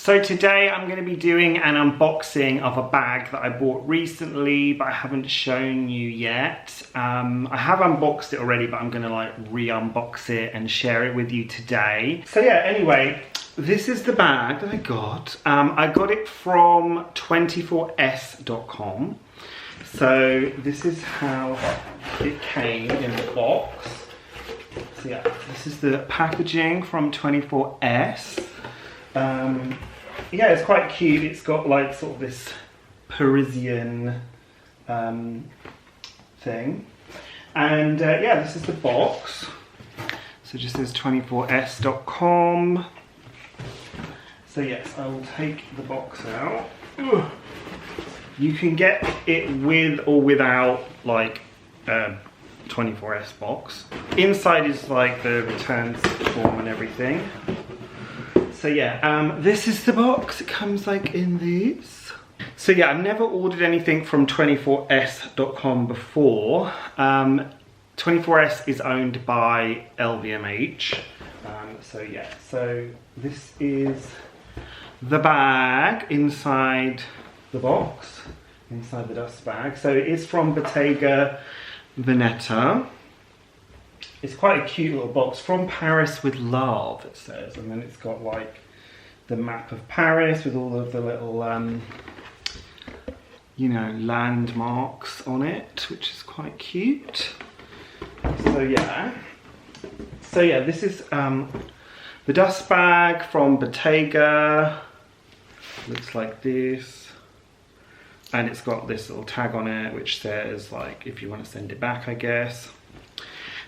So today I'm going to be doing an unboxing of a bag that I bought recently, but I haven't shown you yet. I have unboxed it already, but I'm going to like re-unbox it and share it with you today. So yeah, anyway, this is the bag that I got. I got it from 24s.com. So this is how it came in the box. So yeah, this is the packaging from 24s. Yeah, it's quite cute. It's got like sort of this Parisian thing. And yeah, this is the box. So it just says 24s.com. So yes, I will take the box out. Ugh. You can get it with or without like 24s box. Inside is like the returns form and everything. So yeah, this is the box. It comes like in these. So yeah, I've never ordered anything from 24s.com before. 24s is owned by LVMH. So yeah, so this is the bag inside the box, inside the dust bag. So it is from Bottega Veneta. It's quite a cute little box. From Paris with love, it says, and then it's got like the map of Paris with all of the little you know, landmarks on it, which is quite cute. So yeah, this is the dust bag from Bottega. Looks like this, and it's got this little tag on it which says like if you want to send it back, I guess.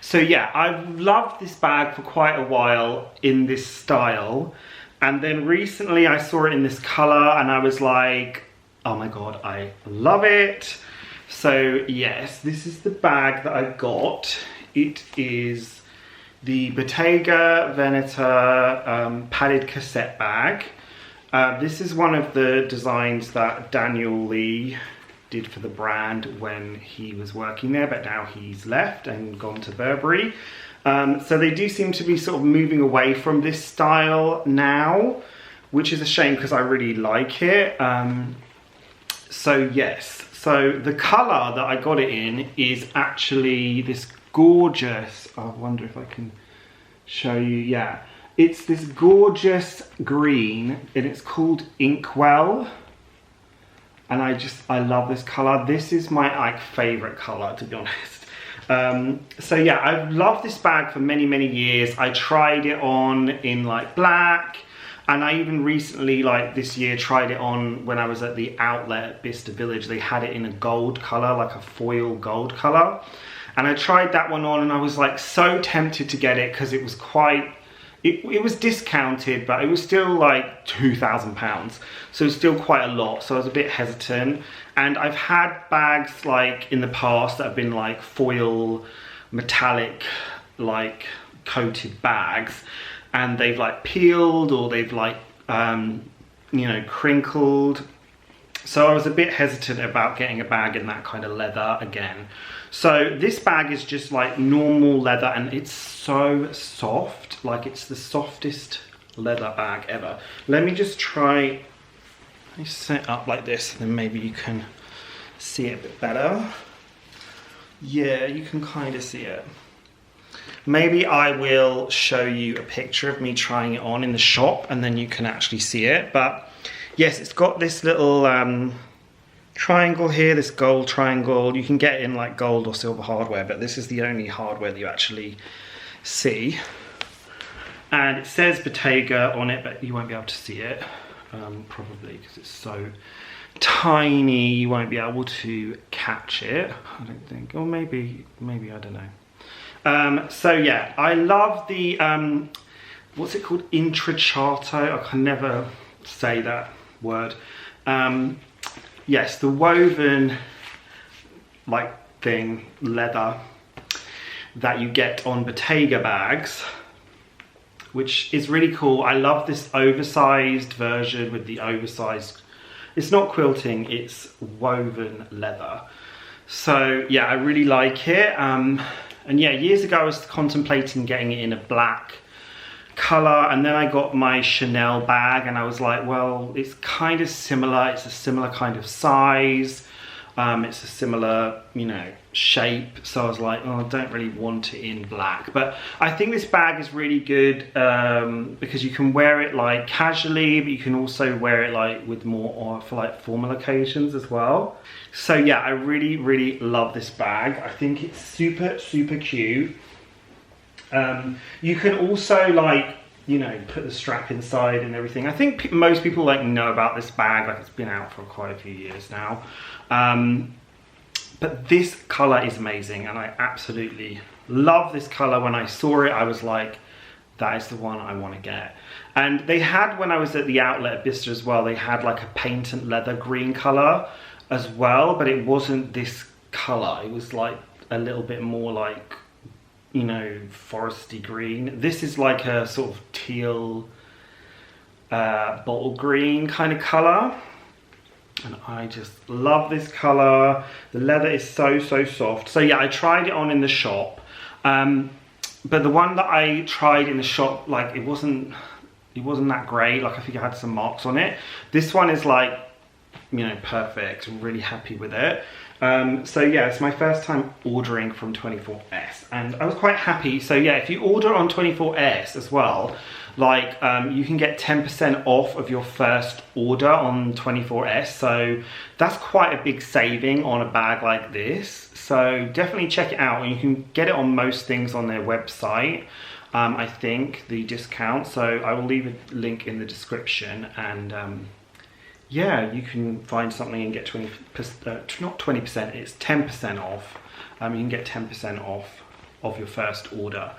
So yeah, I've loved this bag for quite a while in this style, and then recently I saw it in this color and I was like, oh my god, I love it. So yes, this is the bag that I got. It is the Bottega Veneta padded cassette bag. This is one of the designs that Daniel Lee did for the brand when he was working there, but now he's left and gone to Burberry. So they do seem to be sort of moving away from this style now, which is a shame because I really like it. So yes, so the color that I got it in is actually this gorgeous, I wonder if I can show you, yeah. It's this gorgeous green and it's called Inkwell. And I love this color. This is my like favorite color, to be honest. So yeah, I've loved this bag for many, many years. I tried it on in like black, and I even recently, like this year, tried it on when I was at the outlet at Bicester Village. They had it in a gold color, like a foil gold color. And I tried that one on and I was like so tempted to get it because it was quite, it was discounted, but it was still like £2,000. So it's still quite a lot. So I was a bit hesitant. And I've had bags like in the past that have been like foil, metallic, like coated bags. And they've like peeled or they've like, you know, crinkled. So I was a bit hesitant about getting a bag in that kind of leather again. So this bag is just like normal leather and it's so soft, like it's the softest leather bag ever. Let me just try, let me set it up like this, then maybe you can see it a bit better. Yeah, you can kind of see it. Maybe I will show you a picture of me trying it on in the shop and then you can actually see it. But yes, it's got this little triangle here, this gold triangle. You can get it in like gold or silver hardware, but this is the only hardware that you actually see. And it says Bottega on it, but you won't be able to see it, probably because it's so tiny you won't be able to catch it, I don't think. Or maybe, I don't know. So yeah, I love the, what's it called? Intracciato, I can never say that word. Yes, the woven like thing, leather, that you get on Bottega bags, which is really cool. I love this oversized version with the oversized, it's not quilting, it's woven leather. So yeah, I really like it. And yeah, years ago I was contemplating getting it in a black color, and then I got my Chanel bag, and I was like, well, it's kind of similar. It's a similar kind of size. It's a similar, you know, shape. So I was like, oh, I don't really want it in black. But I think this bag is really good because you can wear it like casually, but you can also wear it like with more for like formal occasions as well. So yeah, I really, really love this bag. I think it's super, super cute. You can also like, you know, put the strap inside and everything. I think most people like know about this bag, like it's been out for quite a few years now. But this color is amazing, and I absolutely love this color. When I saw it, I was like, that is the one I want to get. And they had, when I was at the outlet at Bicester as well, they had like a patent leather green color as well, but it wasn't this color. It was like a little bit more like, you know, foresty green. This is like a sort of teal bottle green kind of color, and I just love this color. The leather is so, so soft. So yeah, I tried it on in the shop, but the one that I tried in the shop, like it wasn't that great. Like I think it had some marks on it. This one is like, you know, perfect. I'm really happy with it. So yeah, it's my first time ordering from 24S, and I was quite happy. So yeah, if you order on 24S as well, like you can get 10% off of your first order on 24S. So that's quite a big saving on a bag like this. So definitely check it out, and you can get it on most things on their website. I think the discount. So I will leave a link in the description, and yeah, you can find something and get 20%, not 20%, it's 10% off. You can get 10% off of your first order.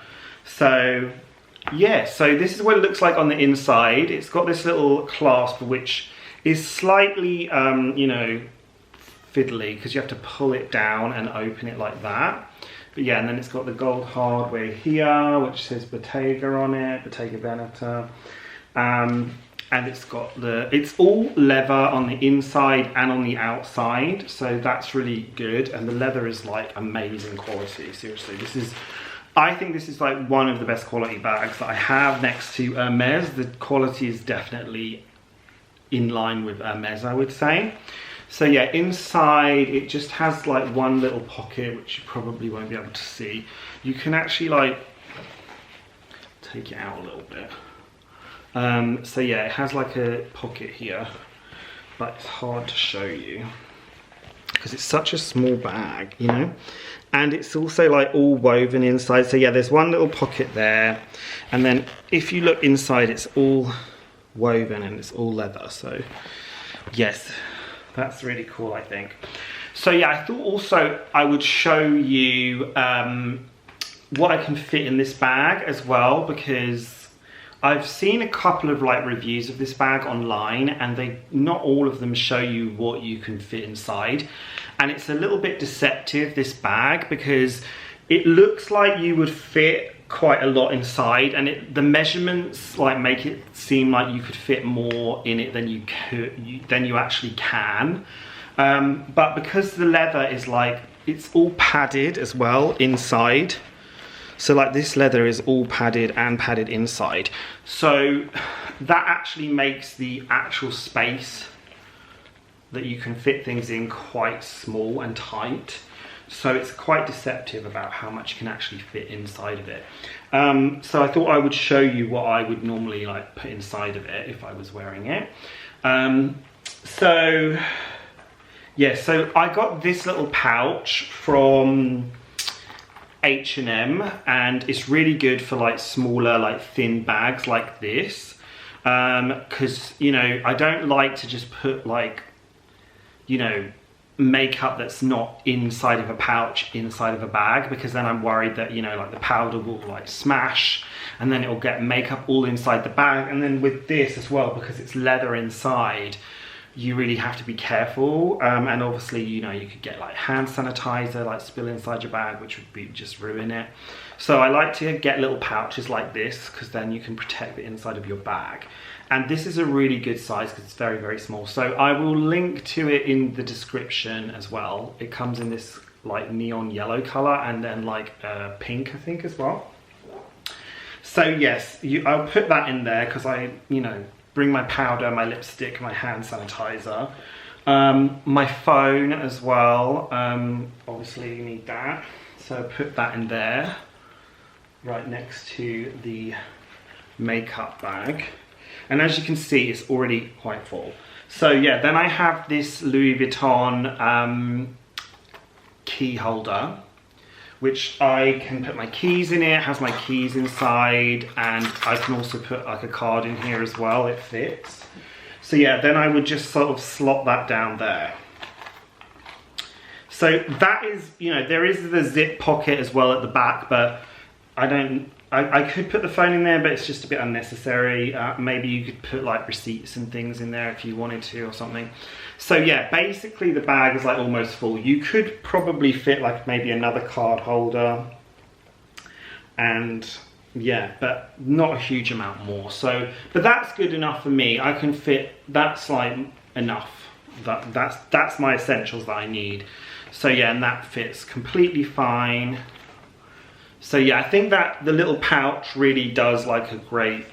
So yeah, so this is what it looks like on the inside. It's got this little clasp, which is slightly, you know, fiddly, because you have to pull it down and open it like that. But yeah, and then it's got the gold hardware here, which says Bottega on it, Bottega Veneta. And it's got it's all leather on the inside and on the outside, so that's really good. And the leather is like amazing quality, seriously. I think this is like one of the best quality bags that I have next to Hermes. The quality is definitely in line with Hermes, I would say. So yeah, inside it just has like one little pocket, which you probably won't be able to see. You can actually like take it out a little bit. So yeah, it has like a pocket here, but it's hard to show you because it's such a small bag, you know. And it's also like all woven inside. So yeah, there's one little pocket there, and then if you look inside, it's all woven and it's all leather. So yes, that's really cool, I think. So yeah, I thought also I would show you what I can fit in this bag as well, because I've seen a couple of like reviews of this bag online, and not all of them show you what you can fit inside. And it's a little bit deceptive, this bag, because it looks like you would fit quite a lot inside, and the measurements like make it seem like you could fit more in it than you actually can. But because the leather is like, it's all padded as well inside. So like this leather is all padded and padded inside. So that actually makes the actual space that you can fit things in quite small and tight. So it's quite deceptive about how much you can actually fit inside of it. So I thought I would show you what I would normally like put inside of it if I was wearing it. So yeah, so I got this little pouch from H&M, and it's really good for like smaller, like thin bags like this, because you know, I don't like to just put like, you know, makeup that's not inside of a pouch inside of a bag, because then I'm worried that, you know, like the powder will like smash and then it'll get makeup all inside the bag. And then with this as well, because it's leather inside, you really have to be careful, and obviously, you know, you could get like hand sanitizer like spill inside your bag, which would be just ruin it. So I like to get little pouches like this, because then you can protect the inside of your bag. And this is a really good size because it's very, very small. So I will link to it in the description as well. It comes in this like neon yellow color, and then like pink, I think, as well. So yes, I'll put that in there because I, you know, bring my powder, my lipstick, my hand sanitizer. My phone as well, obviously you need that. So put that in there, right next to the makeup bag. And as you can see, it's already quite full. So yeah, then I have this Louis Vuitton key holder, which I can put my keys in it has my keys inside, and I can also put like a card in here as well, it fits. So yeah, then I would just sort of slot that down there. So that is, you know, there is the zip pocket as well at the back, but I could put the phone in there, but it's just a bit unnecessary. Maybe you could put like receipts and things in there if you wanted to or something. So yeah, basically the bag is like almost full. You could probably fit like maybe another card holder, and yeah, but not a huge amount more. So, but that's good enough for me. I can fit, that's like enough. That's my essentials that I need. So yeah, and that fits completely fine. So yeah, I think that the little pouch really does like a great,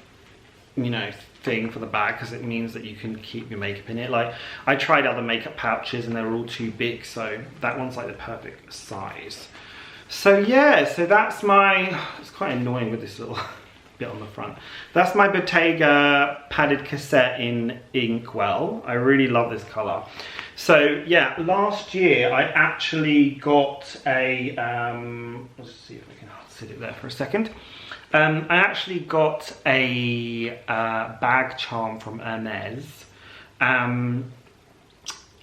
you know, thing for the bag, because it means that you can keep your makeup in it. Like, I tried other makeup pouches and they were all too big, so that one's like the perfect size. So yeah, so that's my, it's quite annoying with this little bit on the front. That's my Bottega padded cassette in Inkwell. I really love this color. So yeah, last year I actually got a, let's see if I can sit it there for a second. I actually got a bag charm from Hermes.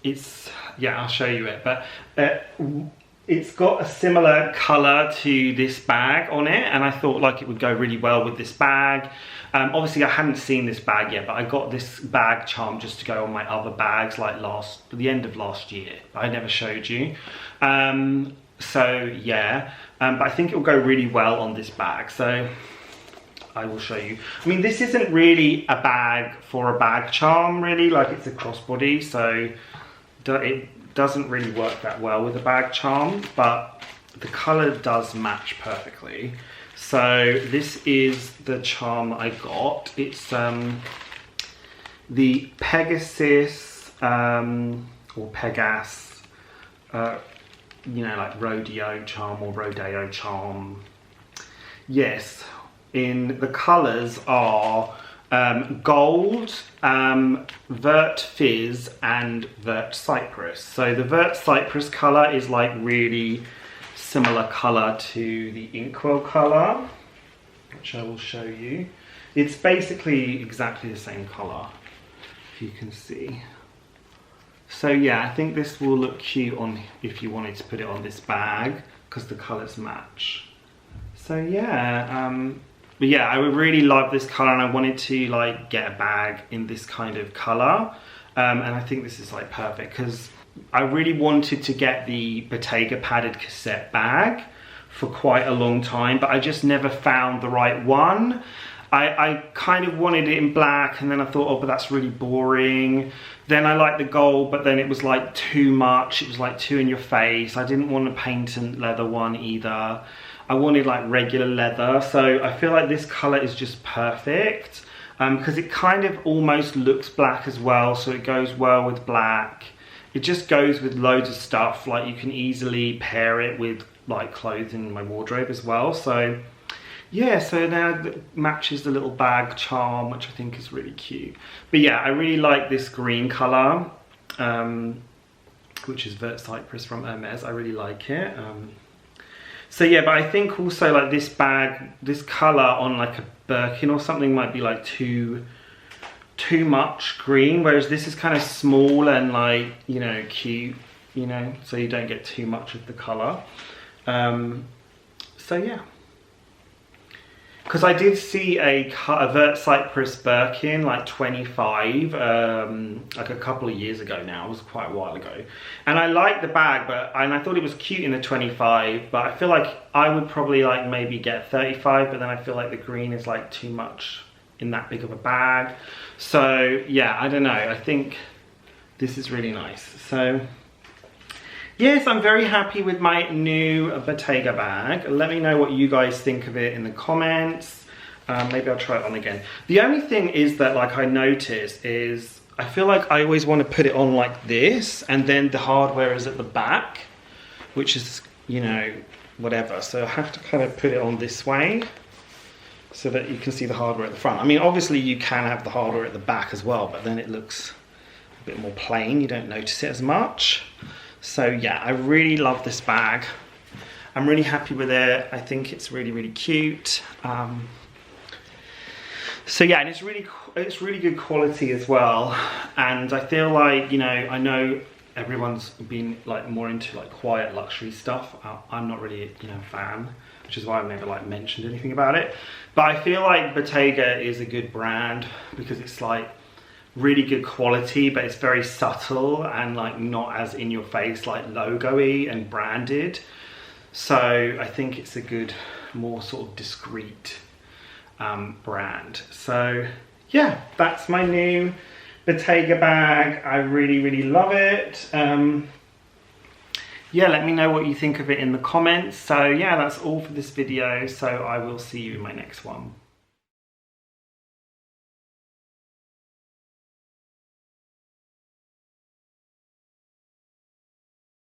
It's, yeah, I'll show you it, but it's got a similar color to this bag on it, and I thought like it would go really well with this bag. Obviously I hadn't seen this bag yet, but I got this bag charm just to go on my other bags like the end of last year. I never showed you. So yeah, but I think it will go really well on this bag, so I will show you. I mean, this isn't really a bag for a bag charm really, like it's a crossbody, so it doesn't really work that well with a bag charm, but the color does match perfectly. So this is the charm that I got. It's the Pegasus or Pegase, you know, like rodeo charm or rodeo charm. Yes, in the colors are gold, Vert Fizz and Vert Cypress. So the Vert Cypress color is like really similar color to the Inkwell color, which I will show you. It's basically exactly the same color, if you can see. So yeah, I think this will look cute on if you wanted to put it on this bag, because the colors match. So yeah, but yeah, I would really love this color, and I wanted to like get a bag in this kind of color, and I think this is like perfect because I really wanted to get the Bottega padded cassette bag for quite a long time, but I just never found the right one. I kind of wanted it in black, and then I thought, oh, but that's really boring. Then I liked the gold, but then it was like too much. It was like too in your face. I didn't want a patent leather one either. I wanted like regular leather. So I feel like this color is just perfect because it kind of almost looks black as well. So it goes well with black. It just goes with loads of stuff. Like you can easily pair it with like clothes in my wardrobe as well. So yeah, so now it matches the little bag charm, which I think is really cute. But yeah, I really like this green color, which is Vert Cypress from Hermes. I really like it. So yeah, but I think also like this bag, this color on like a Birkin or something might be like too much green, whereas this is kind of small and like, you know, cute, you know, so you don't get too much of the color. So yeah. Because I did see a Vert Cypress Birkin, like 25, like a couple of years ago now. It was quite a while ago. And I liked the bag, and I thought it was cute in the 25, but I feel like I would probably like maybe get 35, but then I feel like the green is like too much in that big of a bag. So yeah, I don't know. I think this is really nice. So yes, I'm very happy with my new Bottega bag. Let me know what you guys think of it in the comments. Maybe I'll try it on again. The only thing is that, like, I noticed is I feel like I always want to put it on like this, and then the hardware is at the back, which is, you know, whatever. So I have to kind of put it on this way so that you can see the hardware at the front. I mean, obviously you can have the hardware at the back as well, but then it looks a bit more plain. You don't notice it as much. So yeah, I really love this bag. I'm really happy with it. I think it's really, really cute. So yeah, and it's really good quality as well. And I feel like, you know, I know everyone's been like more into like quiet luxury stuff. I'm not really, you know, a fan, which is why I've never like mentioned anything about it. But I feel like Bottega is a good brand because it's like really good quality, but it's very subtle and like not as in your face, like logo-y and branded. So I think it's a good, more sort of discreet brand. So yeah, that's my new Bottega bag. I really, really love it. Yeah, let me know what you think of it in the comments. So yeah, that's all for this video. So I will see you in my next one.